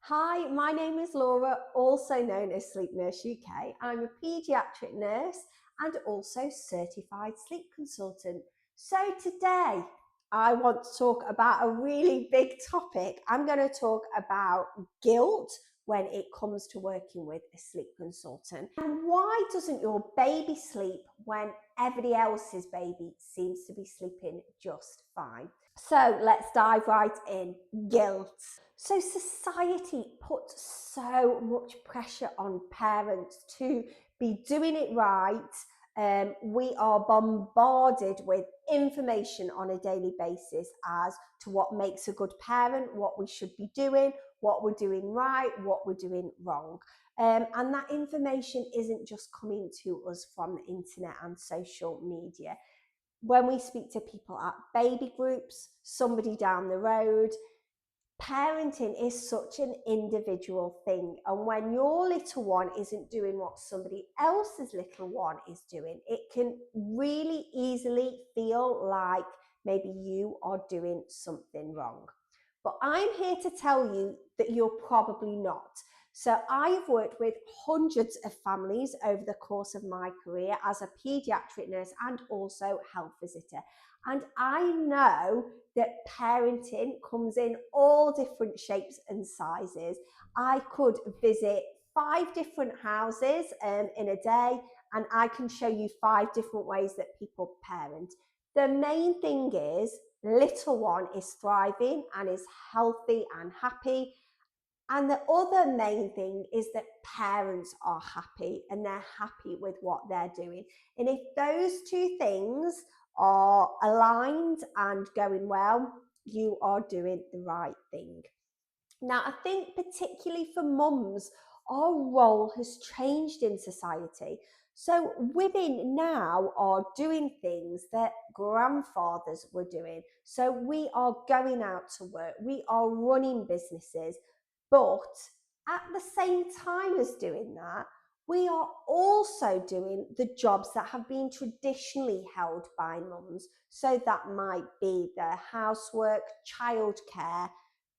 Hi, my name is Laura, also known as Sleep Nurse UK. I'm a paediatric nurse and also certified sleep consultant. So today I want to talk about a really big topic. I'm going to talk about guilt when it comes to working with a sleep consultant. And why doesn't your baby sleep when everybody else's baby seems to be sleeping just fine? So let's dive right in. Guilt. So society puts so much pressure on parents to be doing it right. We are bombarded with information on a daily basis as to what makes a good parent, what we should be doing, what we're doing right, what we're doing wrong. And that information isn't just coming to us from the internet and social media. When we speak to people at baby groups, somebody down the road, parenting is such an individual thing. And when your little one isn't doing what somebody else's little one is doing, it can really easily feel like maybe you are doing something wrong. But I'm here to tell you that you're probably not. So I've worked with hundreds of families over the course of my career as a paediatric nurse and also health visitor. And I know that parenting comes in all different shapes and sizes. I could visit 5 different houses in a day, and I can show you 5 different ways that people parent. The main thing is little one is thriving and is healthy and happy. And the other main thing is that parents are happy and they're happy with what they're doing. And if those two things are aligned and going well, you are doing the right thing. Now, I think particularly for mums, our role has changed in society. So women now are doing things that grandfathers were doing. So we are going out to work, we are running businesses, but at the same time as doing that, we are also doing the jobs that have been traditionally held by mums. So that might be the housework, childcare,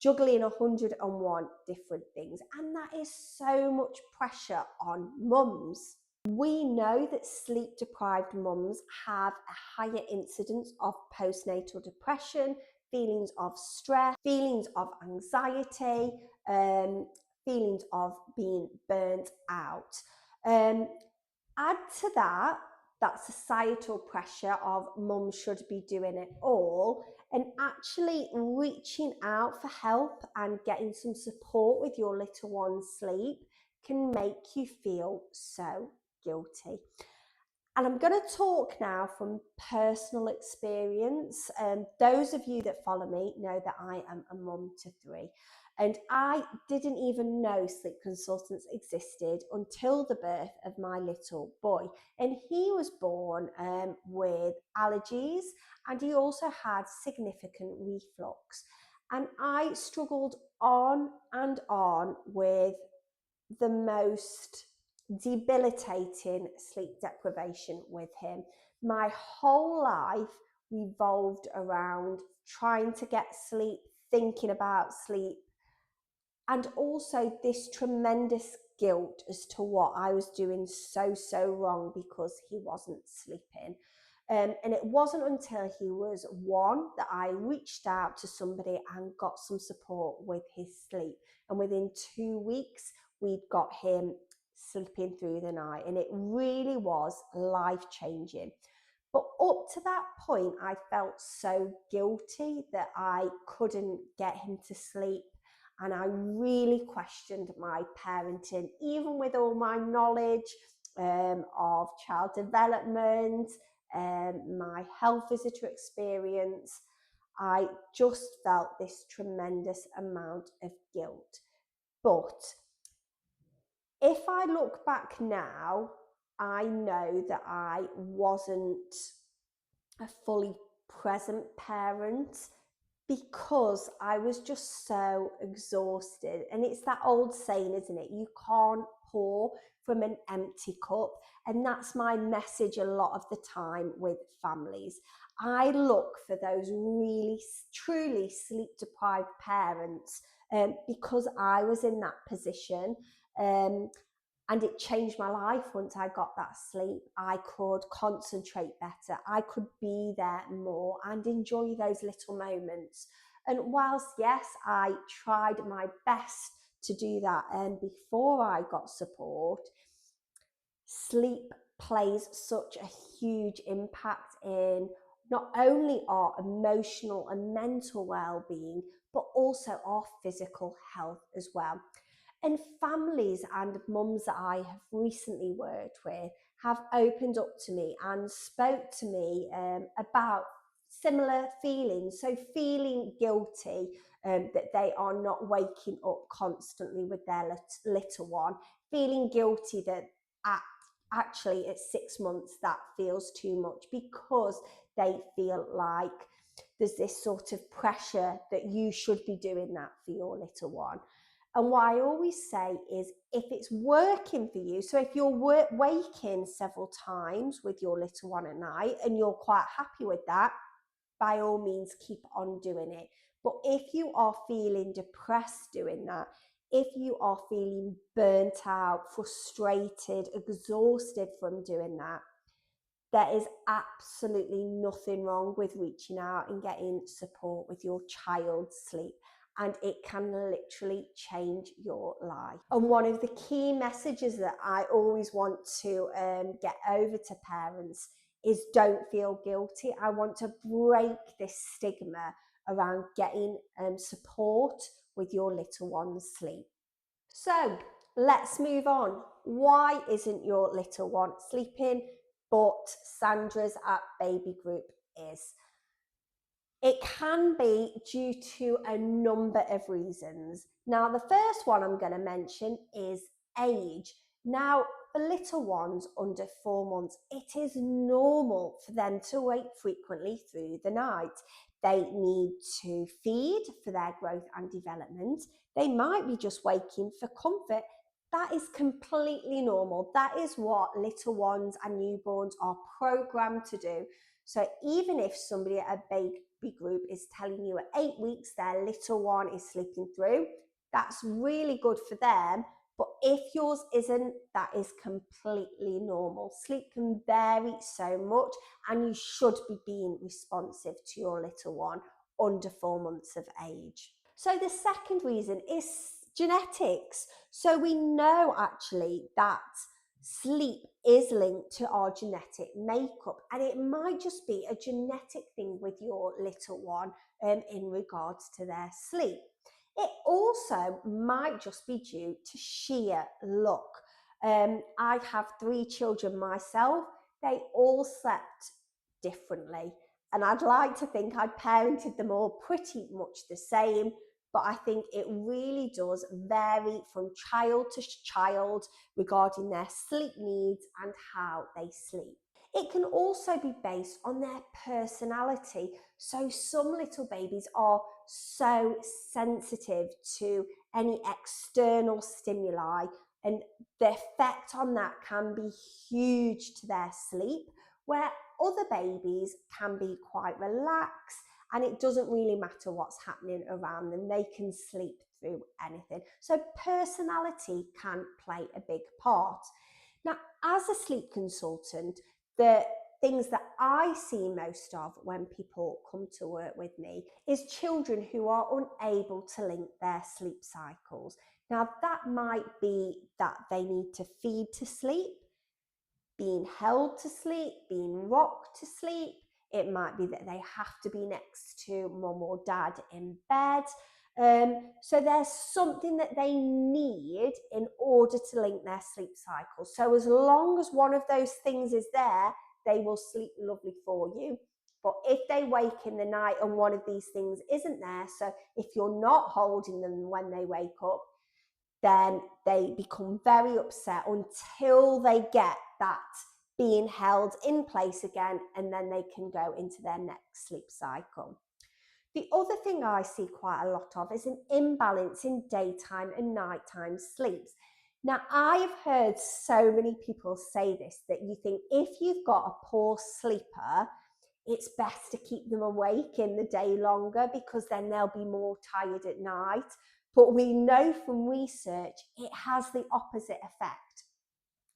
juggling 101 different things. And that is so much pressure on mums. We know that sleep deprived mums have a higher incidence of postnatal depression, feelings of stress, feelings of anxiety, feelings of being burnt out. Add to that societal pressure of mum should be doing it all, and actually reaching out for help and getting some support with your little one's sleep can make you feel so guilty. And I'm going to talk now from personal experience. Those of you that follow me know that I am a mum to 3. And I didn't even know sleep consultants existed until the birth of my little boy. And he was born with allergies, and he also had significant reflux. And I struggled on and on with the most debilitating sleep deprivation with him. My whole life revolved around trying to get sleep, thinking about sleep, and also this tremendous guilt as to what I was doing so wrong because he wasn't sleeping. And it wasn't until he was 1 that I reached out to somebody and got some support with his sleep. And within 2 weeks, we'd got him sleeping through the night. And it really was life-changing. But up to that point, I felt so guilty that I couldn't get him to sleep. And I really questioned my parenting, even with all my knowledge of child development, my health visitor experience. I just felt this tremendous amount of guilt. But if I look back now, I know that I wasn't a fully present parent because I was just so exhausted. And it's that old saying, isn't it? You can't pour from an empty cup. And that's my message a lot of the time with families. I look for those really, truly sleep deprived parents because I was in that position. And it changed my life once I got that sleep. I could concentrate better. I could be there more and enjoy those little moments. And whilst, yes, I tried my best to do that before I got support, sleep plays such a huge impact in not only our emotional and mental well-being, but also our physical health as well. And families and mums that I have recently worked with have opened up to me and spoke to me about similar feelings. So feeling guilty that they are not waking up constantly with their little one, feeling guilty that actually at 6 months that feels too much because they feel like there's this sort of pressure that you should be doing that for your little one. And what I always say is if it's working for you, so if you're waking several times with your little one at night and you're quite happy with that, by all means keep on doing it. But if you are feeling depressed doing that, if you are feeling burnt out, frustrated, exhausted from doing that, there is absolutely nothing wrong with reaching out and getting support with your child's sleep, and it can literally change your life. And one of the key messages that I always want to get over to parents is don't feel guilty. I want to break this stigma around getting support with your little one's sleep. So let's move on. Why isn't your little one sleeping, but Sandra's at baby group is? It can be due to a number of reasons. Now, the first one I'm going to mention is age. Now, for little ones under 4 months, it is normal for them to wake frequently through the night. They need to feed for their growth and development. They might be just waking for comfort. That is completely normal. That is what little ones and newborns are programmed to do. So even if somebody at a baby group is telling you at 8 weeks their little one is sleeping through, that's really good for them. But if yours isn't, that is completely normal. Sleep can vary so much, and you should be being responsive to your little one under 4 months of age. So the second reason is genetics. So we know actually that sleep is linked to our genetic makeup, and it might just be a genetic thing with your little one in regards to their sleep. It also might just be due to sheer luck. I have 3 children myself. They all slept differently, and I'd like to think I parented them all pretty much the same, but I think it really does vary from child to child regarding their sleep needs and how they sleep. It can also be based on their personality. So some little babies are so sensitive to any external stimuli, and the effect on that can be huge to their sleep, where other babies can be quite relaxed and it doesn't really matter what's happening around them. They can sleep through anything. So personality can play a big part. Now, as a sleep consultant, the things that I see most of when people come to work with me is children who are unable to link their sleep cycles. Now, that might be that they need to feed to sleep, being held to sleep, being rocked to sleep. It might be that they have to be next to mum or dad in bed. So there's something that they need in order to link their sleep cycle. So as long as one of those things is there, they will sleep lovely for you. But if they wake in the night and one of these things isn't there, so if you're not holding them when they wake up, then they become very upset until they get that being held in place again, and then they can go into their next sleep cycle. The other thing I see quite a lot of is an imbalance in daytime and nighttime sleeps. Now, I've heard so many people say this, that you think if you've got a poor sleeper, it's best to keep them awake in the day longer because then they'll be more tired at night. But we know from research it has the opposite effect.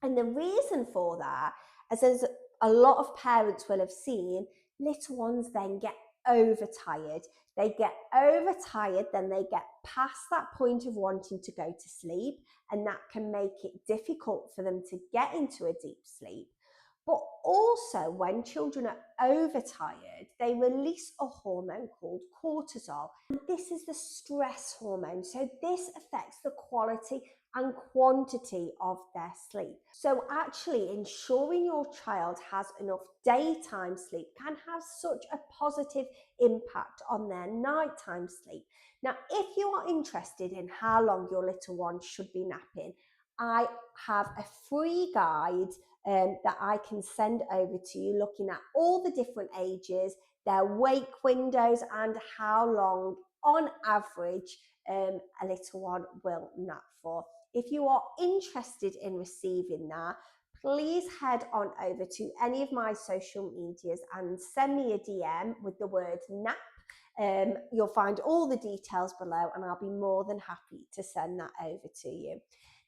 And the reason for that is, as a lot of parents will have seen, little ones then get overtired. They get overtired, then they get past that point of wanting to go to sleep, and that can make it difficult for them to get into a deep sleep. But also, when children are overtired, they release a hormone called cortisol. And this is the stress hormone. So this affects the quality and quantity of their sleep. So actually ensuring your child has enough daytime sleep can have such a positive impact on their nighttime sleep. Now, if you are interested in how long your little one should be napping, I have a free guide that I can send over to you, looking at all the different ages, their wake windows, and how long on average a little one will nap for. If you are interested in receiving that, please head on over to any of my social medias and send me a DM with the word nap. You'll find all the details below, and I'll be more than happy to send that over to you.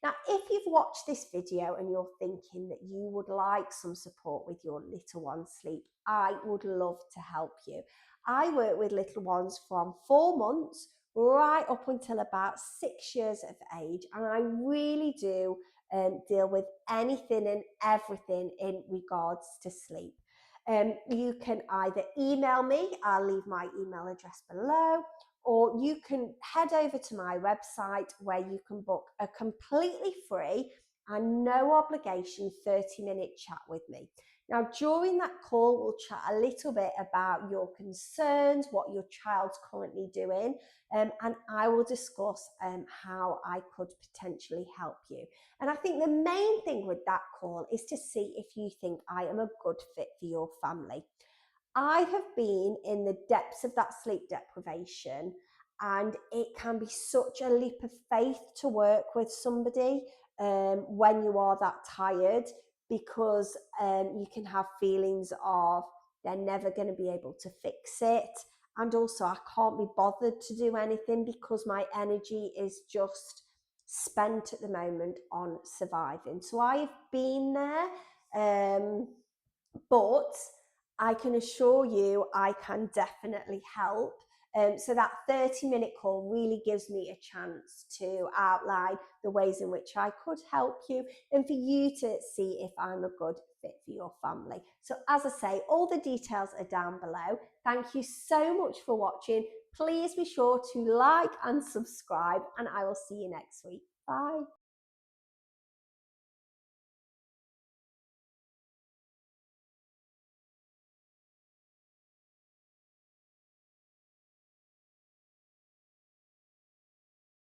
Now, if you've watched this video and you're thinking that you would like some support with your little one's sleep, I would love to help you. I work with little ones from 4 months right up until about 6 years of age, and I really do deal with anything and everything in regards to sleep. You can either email me, I'll leave my email address below, or you can head over to my website where you can book a completely free and no obligation 30-minute chat with me. Now, during that call, we'll chat a little bit about your concerns, what your child's currently doing, and I will discuss how I could potentially help you. And I think the main thing with that call is to see if you think I am a good fit for your family. I have been in the depths of that sleep deprivation, and it can be such a leap of faith to work with somebody when you are that tired, because you can have feelings of they're never going to be able to fix it. And also, I can't be bothered to do anything because my energy is just spent at the moment on surviving. So I've been there, but I can assure you I can definitely help. So that 30-minute call really gives me a chance to outline the ways in which I could help you and for you to see if I'm a good fit for your family. So as I say, all the details are down below. Thank you so much for watching. Please be sure to like and subscribe, and I will see you next week. Bye.